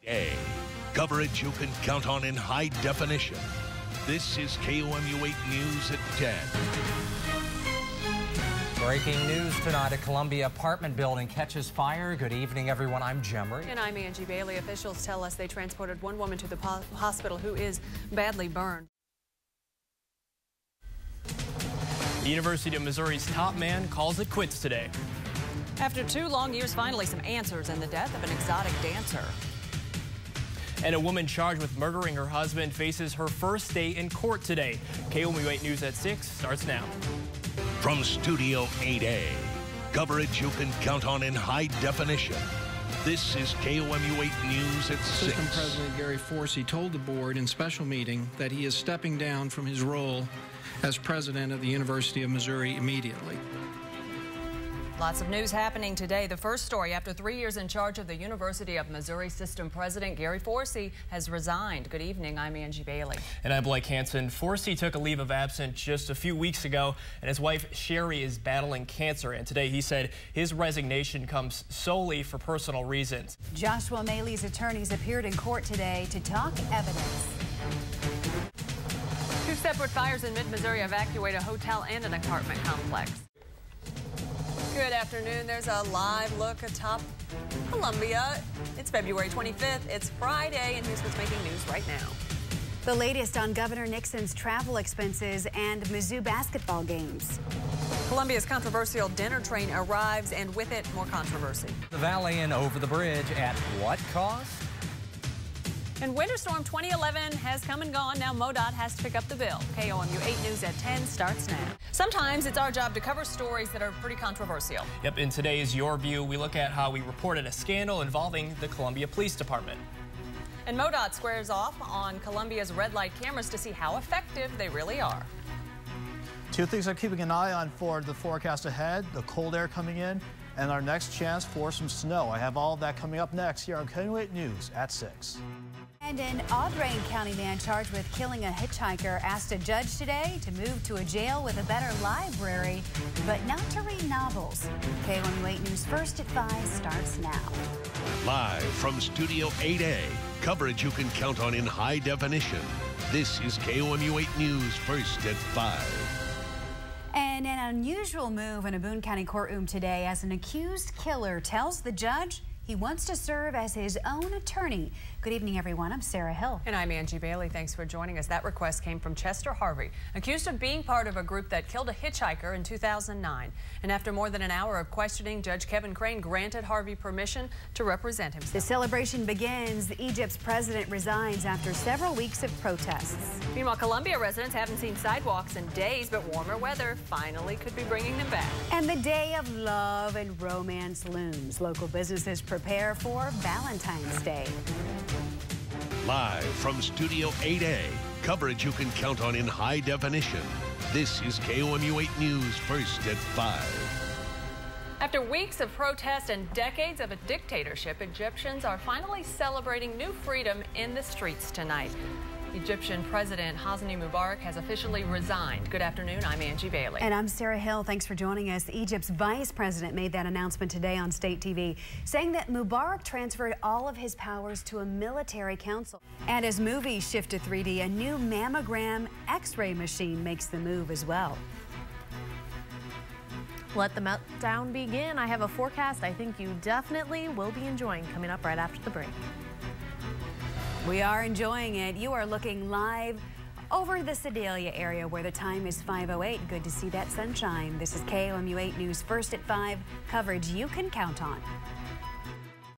A. Coverage you can count on in high definition. This is KOMU 8 News at 10. Breaking news tonight, a Columbia apartment building catches fire. Good evening, everyone. I'm Jemry. And I'm Angie Bailey. Officials tell us they transported one woman to the hospital who is badly burned. The University of Missouri's top man calls it quits today. After 2 long years, finally some answers in the death of an exotic dancer. And a woman charged with murdering her husband faces her first day in court today. KOMU 8 News at 6 starts now. From Studio 8A, coverage you can count on in high definition. This is KOMU 8 News at 6. System President Gary Forsey told the board in special meeting that he is stepping down from his role as president of the University of Missouri immediately. Lots of news happening today. The first story, after 3 years in charge of the University of Missouri, System President Gary Forsey has resigned. Good evening, I'm Angie Bailey. And I'm Blake Hansen. Forsey took a leave of absence just a few weeks ago, and his wife Sherry is battling cancer. And today he said his resignation comes solely for personal reasons. Joshua Maley's attorneys appeared in court today to talk evidence. 2 separate fires in mid-Missouri evacuate a hotel and an apartment complex. Good afternoon. There's a live look atop Columbia. It's February 25th. It's Friday, and here's what's making news right now. The latest on Governor Nixon's travel expenses and Mizzou basketball games. Columbia's controversial dinner train arrives, and with it, more controversy. The valley and over the bridge at what cost? And Winter Storm 2011 has come and gone. Now MoDOT has to pick up the bill. KOMU 8 News at 10 starts now. Sometimes it's our job to cover stories that are pretty controversial. Yep, in today's Your View, we look at how we reported a scandal involving the Columbia Police Department. And MoDOT squares off on Columbia's red light cameras to see how effective they really are. 2 things I'm keeping an eye on for the forecast ahead: the cold air coming in and our next chance for some snow. I have all of that coming up next here on KOMU 8 News at 6. And an Audrain County man charged with killing a hitchhiker asked a judge today to move to a jail with a better library, but not to read novels. KOMU 8 News First at 5 starts now. Live from Studio 8A, coverage you can count on in high definition. This is KOMU 8 News First at 5. And an unusual move in a Boone County courtroom today as an accused killer tells the judge he wants to serve as his own attorney. Good evening, everyone. I'm Sarah Hill. And I'm Angie Bailey. Thanks for joining us. That request came from Chester Harvey, accused of being part of a group that killed a hitchhiker in 2009. And after more than an hour of questioning, Judge Kevin Crane granted Harvey permission to represent himself. The celebration begins. Egypt's president resigns after several weeks of protests. Meanwhile, Columbia residents haven't seen sidewalks in days, but warmer weather finally could be bringing them back. And the day of love and romance looms. Local businesses prepare for Valentine's Day. Live from Studio 8A, coverage you can count on in high definition. This is KOMU 8 News First at 5. After weeks of protest and decades of a dictatorship, Egyptians are finally celebrating new freedom in the streets tonight. Egyptian President Hosni Mubarak has officially resigned. Good afternoon, I'm Angie Bailey. And I'm Sarah Hill. Thanks for joining us. Egypt's vice president made that announcement today on state TV, saying that Mubarak transferred all of his powers to a military council. And as movies shift to 3D, a new mammogram X-ray machine makes the move as well. Let the meltdown begin. I have a forecast I think you definitely will be enjoying coming up right after the break. We are enjoying it. You are looking live over the Sedalia area where the time is 5:08. Good to see that sunshine. This is KOMU 8 News First at 5, coverage you can count on.